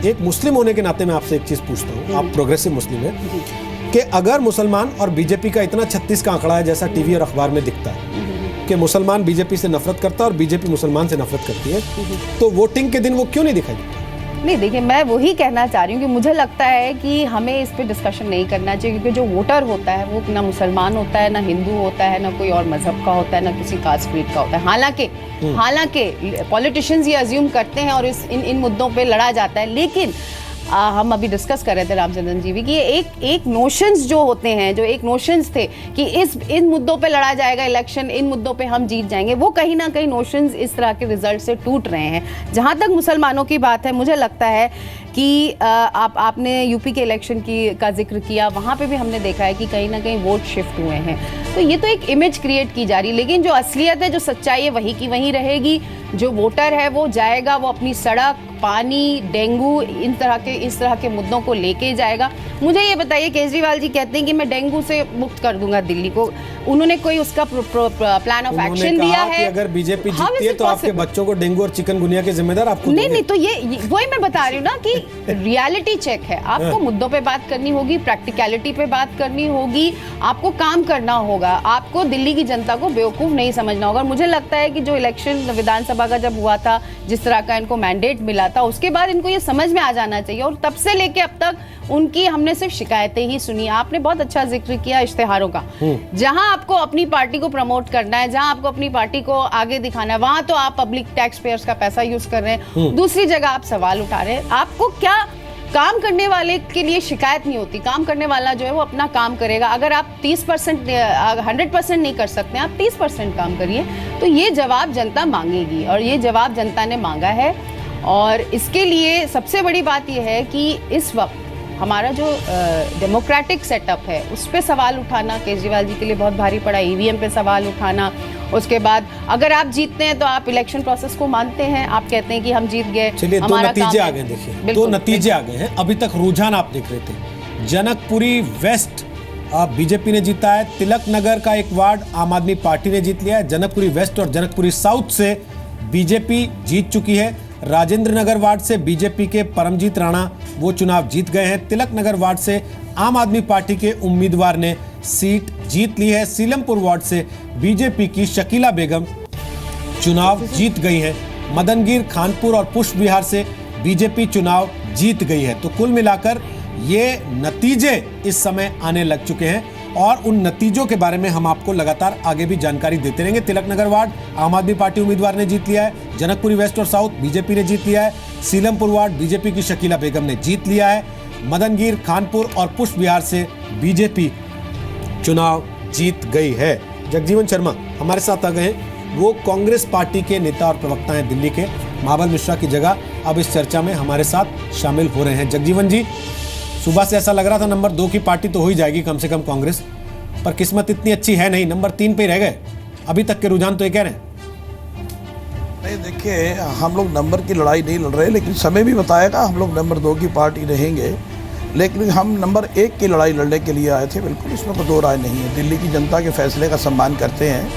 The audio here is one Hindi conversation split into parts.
एक मुस्लिम होने के नाते मैं आपसे एक चीज पूछता हूँ, आप प्रोग्रेसिव मुस्लिम हैं, कि अगर मुसलमान और बीजेपी का इतना 36 का आंकड़ा है जैसा टीवी और अखबार में दिखता है कि मुसलमान बीजेपी से नफरत करता है और बीजेपी मुसलमान से नफरत करती है, तो वोटिंग के दिन वो क्यों नहीं दिखाई देता? नहीं, देखिए, मैं वही कहना चाह रही हूँ कि मुझे लगता है कि हमें इस पे डिस्कशन नहीं करना चाहिए, क्योंकि जो वोटर होता है वो ना मुसलमान होता है, ना हिंदू होता है, ना कोई और मजहब का होता है, ना किसी कास्ट क्रीड का होता है। हालांकि पॉलिटिशियंस ये अज्यूम करते हैं और इन मुद्दों पे लड़ा जाता है, लेकिन हम अभी डिस्कस कर रहे थे रामचंद्रन जी भी कि एक नोशंस जो होते हैं, जो एक नोशंस थे कि इन मुद्दों पे लड़ा जाएगा इलेक्शन, इन मुद्दों पे हम जीत जाएंगे, वो कहीं ना कहीं नोशंस इस तरह के रिजल्ट से टूट रहे हैं। जहां तक मुसलमानों की बात है, मुझे लगता है कि आपने यूपी के इलेक्शन का जिक्र किया, वहाँ पे भी हमने देखा है कि कहीं ना कहीं वोट शिफ्ट हुए हैं। तो ये तो एक इमेज क्रिएट की जा रही है, लेकिन जो असलियत है, जो सच्चाई है, वही की वहीं रहेगी। जो वोटर है वो जाएगा, वो अपनी सड़क, पानी, डेंगू, इस तरह के मुद्दों को लेके जाएगा। मुझे ये बताइए, केजरीवाल जी कहते हैं कि मैं डेंगू से मुक्त कर दूंगा दिल्ली को, उन्होंने कोई उसका प्लान ऑफ एक्शन दिया है? अगर बीजेपी जीतती है तो आपके बच्चों को डेंगू और चिकनगुनिया के जिम्मेदार आपको नहीं, तो ये वही मैं बता रही हूँ ना कि रियलिटी चेक है। आपको मुद्दों पे बात करनी होगी, प्रैक्टिकलिटी पे बात करनी होगी, आपको काम करना होगा, आपको दिल्ली की जनता को बेवकूफ नहीं समझना होगा। मुझे लगता है कि जो इलेक्शन विधानसभा का जब हुआ था, जिस तरह का इनको मैंडेट मिला था, उसके बाद इनको ये समझ में आ जाना चाहिए, और तब से लेके अब तक उनकी हमने सिर्फ शिकायतें ही सुनी। आपने बहुत अच्छा जिक्र किया इश्तेहारों का, जहां आपको अपनी पार्टी को प्रमोट करना है, जहां आपको अपनी पार्टी को आगे दिखाना है, वहां तो आप पब्लिक टैक्स पेयर्स का पैसा यूज कर रहे हैं, दूसरी जगह आप सवाल उठा रहे हैं। आपको क्या, काम करने वाले के लिए शिकायत नहीं होती, काम करने वाला जो है वो अपना काम करेगा। अगर आप 30% 100% नहीं कर सकते, आप 30% काम करिए, तो ये जवाब जनता मांगेगी, और ये जवाब जनता ने मांगा है। और इसके लिए सबसे बड़ी बात यह है कि इस वक्त हमारा जो डेमोक्रेटिक सेटअप है उस पे सवाल उठाना केजरीवाल जी के लिए बहुत भारी पड़ा। ईवीएम पे सवाल उठाना, उसके बाद अगर आप जीतते हैं तो आप इलेक्शन प्रोसेस को मानते हैं, आप कहते हैं कि हम जीत गए। चलिए, दो नतीजे आ गए, देखिए दो नतीजे आ गए हैं। अभी तक रुझान आप देख रहे थे, जनकपुरी वेस्ट बीजेपी ने जीता है, तिलक नगर का एक वार्ड आम आदमी पार्टी ने जीत लिया है, जनकपुरी वेस्ट और जनकपुरी साउथ से बीजेपी जीत चुकी है, राजेंद्र नगर वार्ड से बीजेपी के परमजीत राणा वो चुनाव जीत गए हैं, तिलक नगर वार्ड से आम आदमी पार्टी के उम्मीदवार ने सीट जीत ली है, सीलमपुर वार्ड से बीजेपी की शकीला बेगम चुनाव जीत गई है, मदनगीर, खानपुर और पुष्प विहार से बीजेपी चुनाव जीत गई है। तो कुल मिलाकर ये नतीजे इस समय आने लग चुके हैं, और उन नतीजों के बारे में हम आपको लगातार आगे भी जानकारी देते रहेंगे। तिलक नगर वार्ड आम आदमी पार्टी उम्मीदवार ने जीत लिया है, जनकपुरी वेस्ट और साउथ बीजेपी ने जीत लिया है, सीलमपुर वार्ड बीजेपी की शकीला बेगम ने जीत लिया है, मदनगीर, खानपुर और पुष्प विहार से बीजेपी चुनाव जीत गई है। जगजीवन शर्मा हमारे साथ आ गए हैं, वो कांग्रेस पार्टी के नेता और प्रवक्ता हैं दिल्ली के, महाबल मिश्रा की जगह अब इस चर्चा में हमारे साथ शामिल हो रहे हैं। जगजीवन जी, सुबह से ऐसा लग रहा था नंबर 2 की पार्टी तो हो ही जाएगी कम से कम कांग्रेस, पर किस्मत इतनी अच्छी है नहीं, नंबर 3 पे रह गए। अभी तक के रुझान तो ये कह रहे हैं। नहीं, देखिए, हम लोग नंबर की लड़ाई नहीं लड़ रहे, लेकिन समय भी बताएगा हम लोग नंबर 2 की पार्टी रहेंगे, लेकिन हम नंबर 1 की लड़ाई लड़ने के लिए आए थे। बिल्कुल इसमें कोई दो राय नहीं है। दिल्ली की जनता के फैसले का सम्मान करते हैं।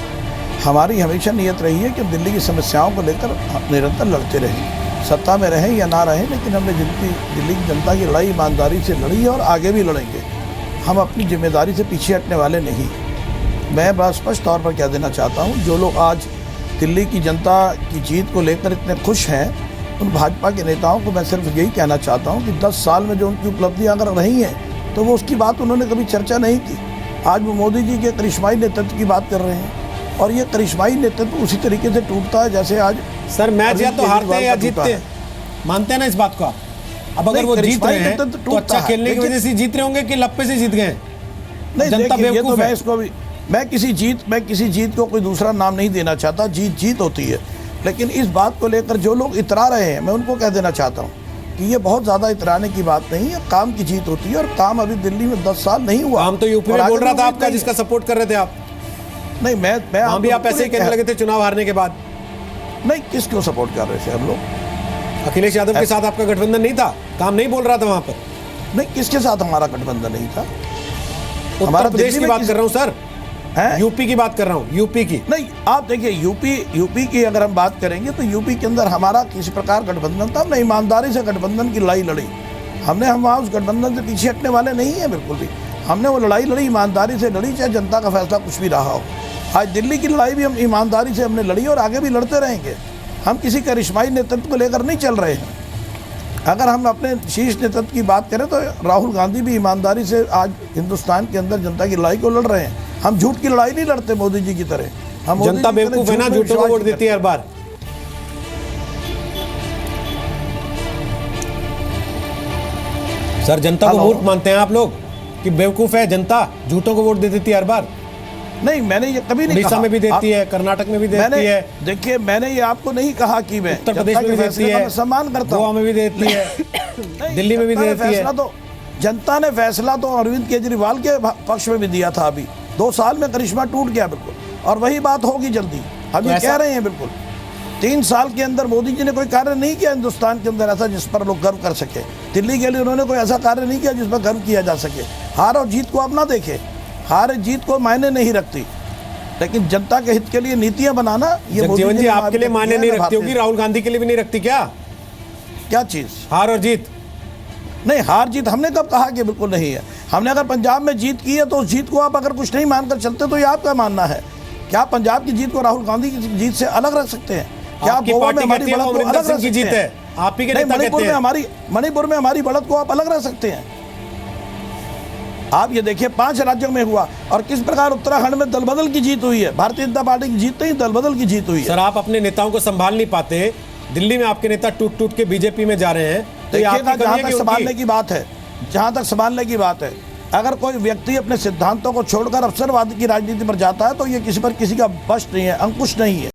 हमारी हमेशा नीयत रही है कि दिल्ली की समस्याओं को लेकर निरंतर लड़ते रहें, सत्ता में रहें या ना रहें, लेकिन हमने दिल्ली की जनता की लड़ाई ईमानदारी से लड़ी है और आगे भी लड़ेंगे। हम अपनी जिम्मेदारी से पीछे हटने वाले नहीं। मैं बड़ा स्पष्ट तौर पर कह देना चाहता हूँ, जो लोग आज दिल्ली की जनता की जीत को लेकर इतने खुश हैं, उन भाजपा के नेताओं को मैं सिर्फ यही कहना चाहता हूँ कि 10 साल में जो उनकी उपलब्धियाँ अगर रही हैं तो वो उसकी बात उन्होंने कभी चर्चा नहीं की। आज वो मोदी जी के करिश्माई नेतृत्व की बात कर रहे हैं, और ये करिश्माई नेतृत्व उसी तरीके से टूटता है जैसे आज सर मैच या तो हारते हैं या जीतते हैं, मानते हैं ना इस बात को आप? अब अगर वो जीत रहे हैं तो अच्छा खेलने की वजह से जीत रहे होंगे कि लप्पे से जीत गए? नहीं, जनता बेवकूफ है। इसको भी मैं किसी जीत को कोई दूसरा नाम नहीं देना चाहता। जीत होती है, लेकिन इस बात को लेकर जो लोग इतरा रहे हैं, मैं उनको कह देना चाहता हूँ कि ये बहुत ज़्यादा इतराने की बात नहीं है। काम की जीत होती है, और काम अभी दिल्ली में 10 साल नहीं हुआ। काम तो यूपी में बोल रहा था आपका, जिसका सपोर्ट कर रहे थे आप। नहीं, मैं भी आप ऐसे ही कहने लगे थे चुनाव हारने के बाद। नहीं, किसको सपोर्ट कर रहे थे हम लोग? अखिलेश यादव के साथ आपका गठबंधन नहीं था, काम नहीं बोल रहा था वहां पर? नहीं, किसके साथ हमारा गठबंधन नहीं था? हमारा प्रदेश की बात कर रहा हूं सर। हैं? यूपी की बात कर रहा हूँ, यूपी की। नहीं, आप देखिए यूपी की अगर हम बात करेंगे तो यूपी के अंदर हमारा किसी प्रकार गठबंधन था, हमने ईमानदारी से गठबंधन की लड़ाई लड़ी। हम वहाँ उस गठबंधन से पीछे हटने वाले नहीं हैं बिल्कुल भी। हमने वो लड़ाई लड़ी, ईमानदारी से लड़ी, चाहे जनता का फैसला कुछ भी रहा हो। आज दिल्ली की लड़ाई भी हम ईमानदारी से हमने लड़ी और आगे भी लड़ते रहेंगे। हम किसी करिश्माई नेतृत्व को लेकर नहीं चल रहे हैं। अगर हम अपने शीर्ष नेतृत्व की बात करें तो राहुल गांधी भी ईमानदारी से आज हिंदुस्तान के अंदर जनता की लड़ाई को लड़ रहे हैं। हम झूठ की लड़ाई नहीं लड़ते मोदी जी की तरह। हम जनता बेवकूफ है ना, झूठों को वोट देती है हर बार। सर, जनता को मूर्ख मानते हैं आप लोग कि बेवकूफ है जनता, झूठों को वोट दे देती है हर बार। नहीं, मैंने ये कभी नहीं कहा। उड़ीसा में भी देती है, कर्नाटक में भी देती है। देखिए, मैंने ये आपको नहीं कहा कि मैं उत्तर प्रदेश में भी देती है, सम्मान करता हूं, गोवा में भी देती है, दिल्ली में भी देती है। तो जनता ने फैसला तो अरविंद केजरीवाल के पक्ष में भी दिया था। अभी 2 साल में करिश्मा टूट गया बिल्कुल, और वही बात होगी जल्दी। हम ये कह रहे हैं बिल्कुल। 3 साल के अंदर मोदी जी ने कोई कार्य नहीं किया हिंदुस्तान के अंदर ऐसा जिस पर लोग गर्व कर सके। दिल्ली के लिए उन्होंने कोई ऐसा कार्य नहीं किया जिस पर गर्व किया जा सके। हार और जीत को आप ना देखें, हार जीत को मायने नहीं रखती, लेकिन जनता के हित के लिए नीतियां बनाना ये जीवन जी आपके लिए मायने नहीं रखती होगी, राहुल गांधी के लिए भी नहीं रखती क्या? क्या चीज? हार और जीत? नहीं, हार जीत हमने कब कहा कि बिल्कुल नहीं है। हमने अगर पंजाब में जीत की है तो उस जीत को आप अगर कुछ नहीं मानकर चलते तो ये आपका मानना है। क्या पंजाब की जीत को राहुल गांधी की जीत से अलग रख सकते हैं? क्या आप गोवा में हमारी बढ़त को अलग रख सकते हैं? आप ही के नेता कहते हैं। मणिपुर में हमारी बढ़त को आप अलग रख सकते हैं? आप ये देखिए 5 राज्यों में हुआ, और किस प्रकार उत्तराखंड में दल बदल की जीत हुई है। भारतीय जनता पार्टी की जीत नहीं, दल बदल की जीत हुई है। सर, आप अपने नेताओं को संभाल नहीं पाते। दिल्ली में आपके नेता टूट टूट के बीजेपी में जा रहे हैं। तो जहां तक संभालने की बात है, जहां तक संभालने की बात है, अगर कोई व्यक्ति अपने सिद्धांतों को छोड़कर अवसरवाद की राजनीति पर जाता है तो ये किसी पर किसी का बश नहीं है, अंकुश नहीं है।